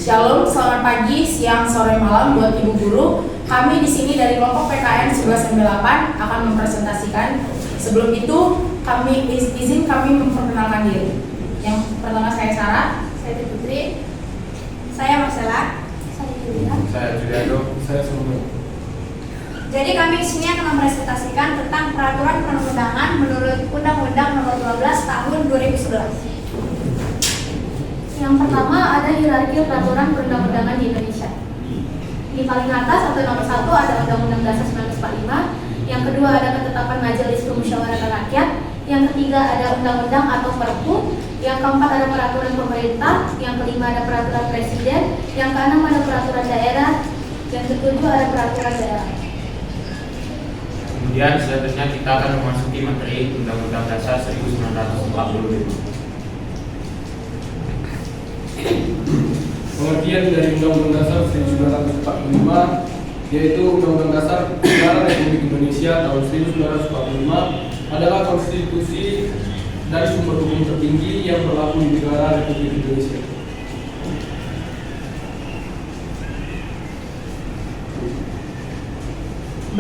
Shalom, selamat pagi, siang, sore, malam buat Ibu Guru. Kami di sini dari kelompok PKN 1198 akan mempresentasikan. Sebelum itu, izin kami memperkenalkan diri. Yang pertama saya Sarah, Saya Putri, saya Marcella, saya Julia, saya Juliado, saya Sumbu. Jadi kami di sini akan mempresentasikan tentang peraturan perundang-undangan menurut Undang-Undang Nomor 12 Tahun 2011. Yang pertama ada hierarki peraturan perundang-undangan di Indonesia. Di paling atas atau nomor 1 ada Undang-Undang Dasar 1945. Yang kedua ada ketetapan Majelis Permusyawaratan Rakyat. Yang ketiga ada undang-undang atau perpu. Yang keempat ada peraturan pemerintah. Yang kelima ada peraturan presiden. Yang keenam ada peraturan daerah. Yang ketujuh ada peraturan daerah. Kemudian selanjutnya kita akan memasuki materi Undang-Undang Dasar 1945. Pengertian dari Undang-Undang Dasar 1945 yaitu Undang-Undang Dasar Negara Republik Indonesia tahun 1945 adalah konstitusi dari sumber hukum tertinggi yang berlaku di negara Republik Indonesia.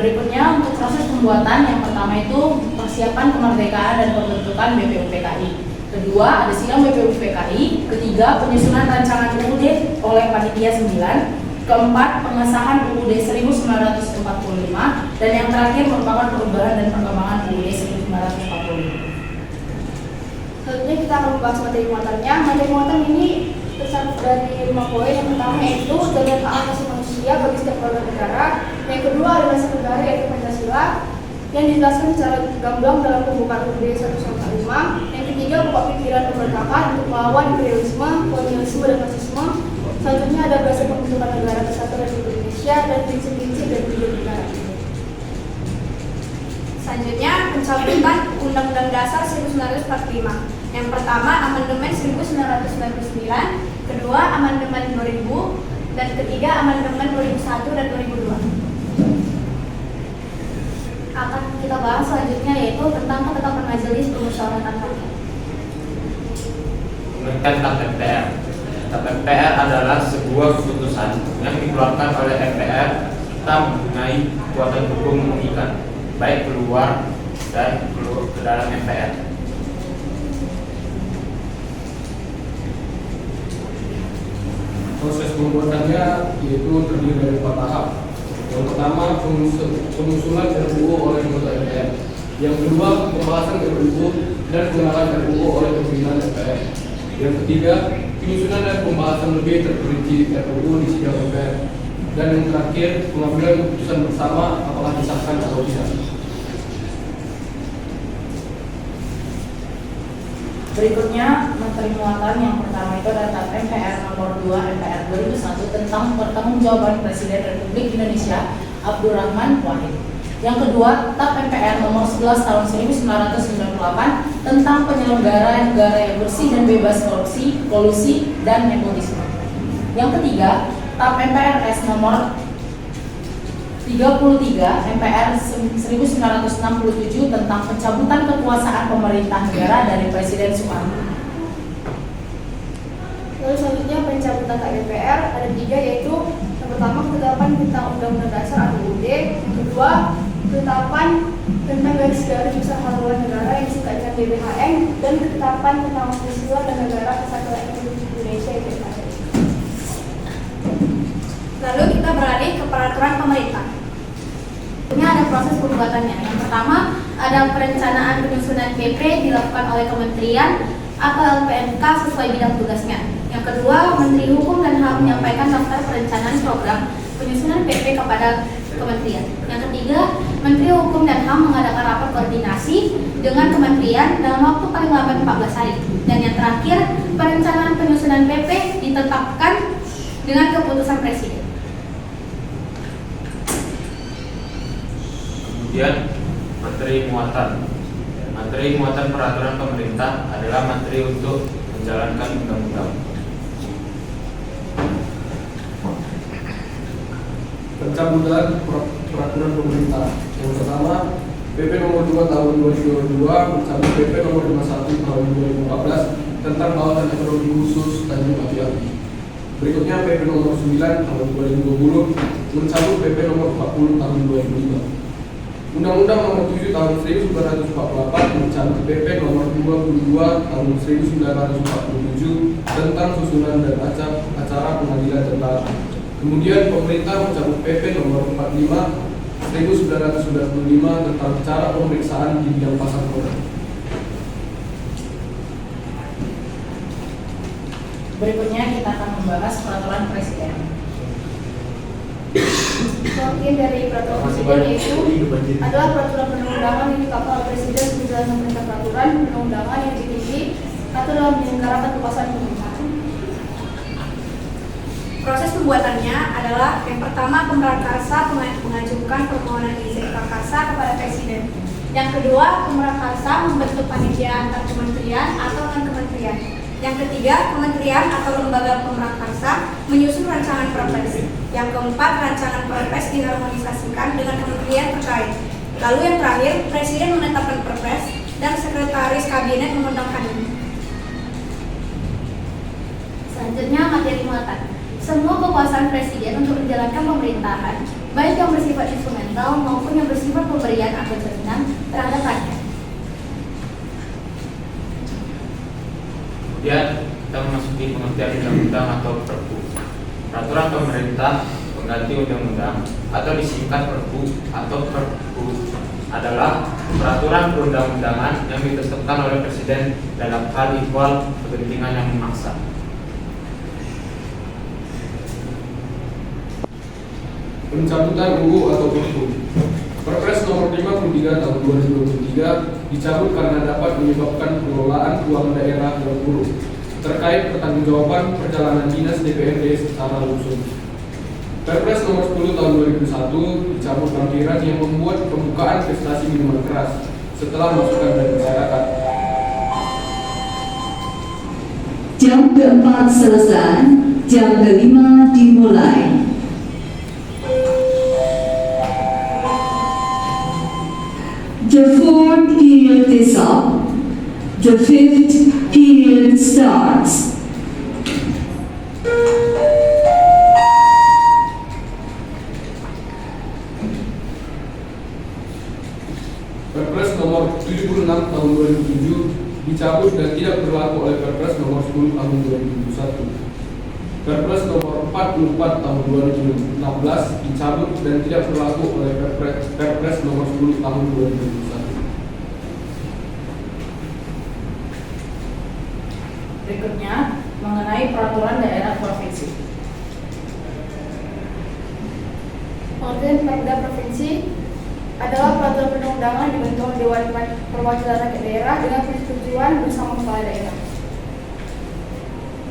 berikutnya untuk proses pembuatan. Yang pertama itu persiapan kemerdekaan dan pembentukan BPUPKI. Kedua, ada sidang BPUPKI. Ketiga, penyusunan rancangan UUD oleh Panitia 9. Keempat, pengesahan UUD 1945. Dan yang terakhir merupakan perubahan dan perkembangan UUD 1945. Selanjutnya kita akan membahas materi muatannya. Materi muatan ini tercakup dari 5 poin. Yang pertama yaitu jaminan hak asasi manusia bagi setiap warga negara. Yang kedua adalah negara yaitu Pancasila yang dijelaskan secara gamblang dalam pembukaan UUD 1945. Yang ketiga pokok pikiran pemberontakan untuk melawan imperialisme, kolonialisme, dan fasisme. Selanjutnya ada dasar pembentukan negara kesatuan Republik Indonesia dan prinsip-prinsip dan tujuan negara. Selanjutnya pencabutan Undang-Undang Dasar 1945. Yang pertama amandemen 1999, kedua amandemen 2000, dan ketiga amandemen 2001 dan 2002. Akan kita bahas selanjutnya yaitu tentang ketetapan Majelis Permusyawaratan Rakyat. Pengertian tentang MPR. MPR adalah sebuah keputusan yang dikeluarkan oleh MPR serta mempunyai kekuatan hukum mengikat baik keluar dan ke dalam MPR. Proses pembuatannya yaitu terdiri dari 4 tahap. Yang pertama pengusulan RUU oleh anggota MPR. Yang kedua pembahasan RUU dan pengenalan RUU oleh pimpinan MPR. Yang ketiga penyusunan dan pembahasan lebih terperinci RUU di sidang MPR. Dan yang terakhir pengambilan keputusan bersama apakah disahkan atau tidak. Berikutnya materi muatan. Yang pertama itu adalah TAP MPR nomor 2 MPR 2001 tentang pertanggungjawaban Presiden Republik Indonesia Abdurrahman Wahid. Yang kedua, TAP MPR nomor 11 tahun 1998 tentang penyelenggaraan negara yang bersih dan bebas korupsi, kolusi, dan nepotisme. Yang ketiga, TAP MPRS nomor 33 MPR 1967 tentang pencabutan kekuasaan pemerintah negara dari Presiden Soekarno. Lalu selanjutnya pencabutan TAP MPR ada 3 yaitu yang pertama ketetapan tentang Undang-Undang Dasar atau UUD. Yang kedua ketetapan tentang garis-garis besar haluan negara yang disingkat dengan GBHN, dan ketetapan tentang Pancasila dan Negara Kesatuan Republik Indonesia yaitu NKRI. Lalu kita beralih ke peraturan pemerintah. Ini ada proses pembuatannya. Yang pertama ada perencanaan penyusunan PP dilakukan oleh kementerian atau LPMK sesuai bidang tugasnya. Yang kedua, Menteri Hukum dan HAM menyampaikan daftar perencanaan program penyusunan PP kepada kementerian. Yang ketiga, Menteri Hukum dan HAM mengadakan rapat koordinasi dengan kementerian dalam waktu paling lambat 14 hari. Dan yang terakhir, perencanaan penyusunan PP ditetapkan dengan keputusan presiden. Kemudian materi muatan. Materi muatan peraturan pemerintah adalah materi untuk menjalankan undang-undang. Pencabutan peraturan pemerintah. Yang pertama, PP nomor 2 tahun 2022 mencabut PP nomor 51 tahun 2014 tentang kawasan ekonomi khusus Tanjung Api-Api. Berikutnya PP nomor 9 tahun 2020 mencabut PP nomor 40 tahun 2005. Undang-Undang nomor 7 tahun 1944 mencabut PP nomor 22 tahun 1947 tentang susunan dan acara pengadilan tentara. Kemudian pemerintah mencabut PP nomor 45 1995 tentang cara pemeriksaan di bidang pasar modal. Berikutnya kita akan membahas peraturan presiden. Bagian dari peraturan presiden yaitu adalah peraturan perundang-undangan yang ditetapkan oleh presiden sebagai perintah peraturan perundang-undangan yang ditinggi atau dalam menyelenggarakan kekuasaan pemerintahan. Proses pembuatannya adalah yang pertama, pemrakarsa mengajukan permohonan izin prakarsa kepada presiden. Yang kedua, pemrakarsa membentuk panitia antar kementerian atau non kementerian. Yang ketiga, kementerian atau lembaga pemrakarsa menyusun rancangan perpres. Yang keempat, rancangan perpres diharmonisasikan dengan kementerian terkait. Lalu yang terakhir, presiden menetapkan perpres dan sekretaris kabinet mengundangkannya. Selanjutnya, materi muatan. Semua kekuasaan presiden untuk menjalankan pemerintahan, baik yang bersifat instrumental maupun yang bersifat pemberian atau jaminan terhadap rakyat. Kemudian kita memasuki pengertian undang-undang atau perpu. Peraturan pemerintah pengganti undang-undang atau disingkat perpu atau perpu adalah peraturan perundang-undangan yang ditetapkan oleh presiden dalam hal ihwal kepentingan yang memaksa. Pencabutan UU atau Perpu. Perpres nomor 53 tahun 2023 dicabut karena dapat menyebabkan pengelolaan keuangan daerah yang buruk terkait pertanggungjawaban perjalanan dinas DPRD secara langsung. Perpres nomor 10 tahun 2001 dicabut lampiran yang membuat pembukaan prestasi minuman keras setelah masukan dari masyarakat. Jam keempat selesai, jam kelima dimulai. The fourth period is up. The fifth period starts. Perpres nomor 76 tahun 2007 dicabut dan tidak berlaku oleh Perpres nomor 10 tahun 2021. Perpres nomor 44 tahun 2016 dicabut dan tidak berlaku oleh Perpres nomor 10 tahun 2021. Berikutnya mengenai peraturan daerah provinsi. Peraturan Perda Provinsi adalah peraturan perundang-undangan yang dibentuk oleh Dewan Perwakilan Rakyat Daerah dengan persetujuan bersama kepala daerah.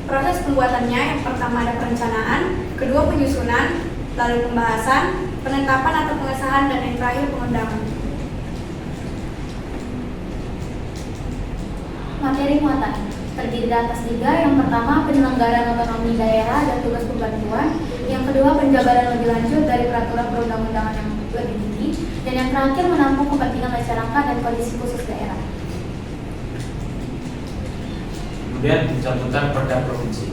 Proses pembuatannya yang pertama ada perencanaan, kedua penyusunan, lalu pembahasan, penetapan atau pengesahan, dan yang terakhir pengundangan. Materi muatan terdiri atas tiga. Yang pertama, penyelenggaraan otonomi daerah dan tugas pembantuan. Yang kedua, penjabaran lebih lanjut dari peraturan perundang-undangan yang lebih tinggi. Dan yang terakhir, menampung kepentingan masyarakat dan kondisi khusus daerah. Kemudian pencabutan perda provinsi.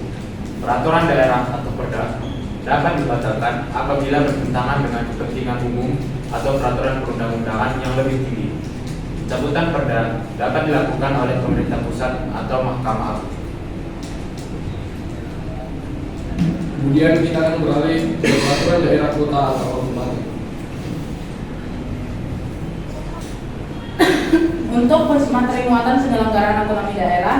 Peraturan daerah atau perda dapat dibatalkan apabila bertentangan dengan kepentingan umum atau peraturan perundang-undangan yang lebih tinggi. Pencabutan perda dapat dilakukan oleh pemerintah pusat atau Mahkamah Agung. Kemudian kita akan beralih ke peraturan daerah kota atau kabupaten. Untuk materi muatan penyelenggaraan otonomi daerah,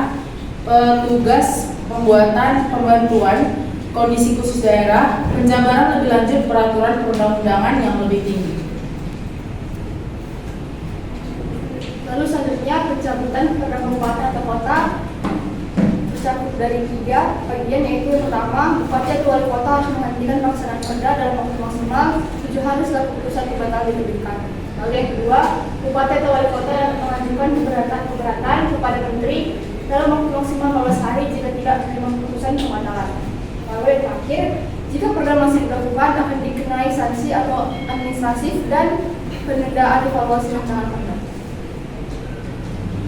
petugas pembuatan pembantuan kondisi khusus daerah, penjabaran lebih lanjut peraturan perundang-undangan yang lebih tinggi. Lalu selanjutnya pencabutan perda kabupaten atau kota tercabut dari 3 bagian, yaitu yang pertama, bupati atau wali kota harus menghentikan pelaksanaan perda dalam waktu maksimal 7 hari setelah keputusan batal diterbitkan. Lalu yang kedua, bupati atau wali kota yang mengajukan keberatan kepada menteri dalam waktu maksimal 15 hari jika tidak menerima keputusan pembatalan. Lalu yang terakhir, jika perda masih dilakukan akan dikenai sanksi atau administratif dan penundaan evaluasi rancangan perda.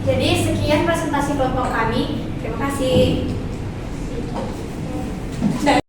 Jadi sekian presentasi kelompok kami. Terima kasih.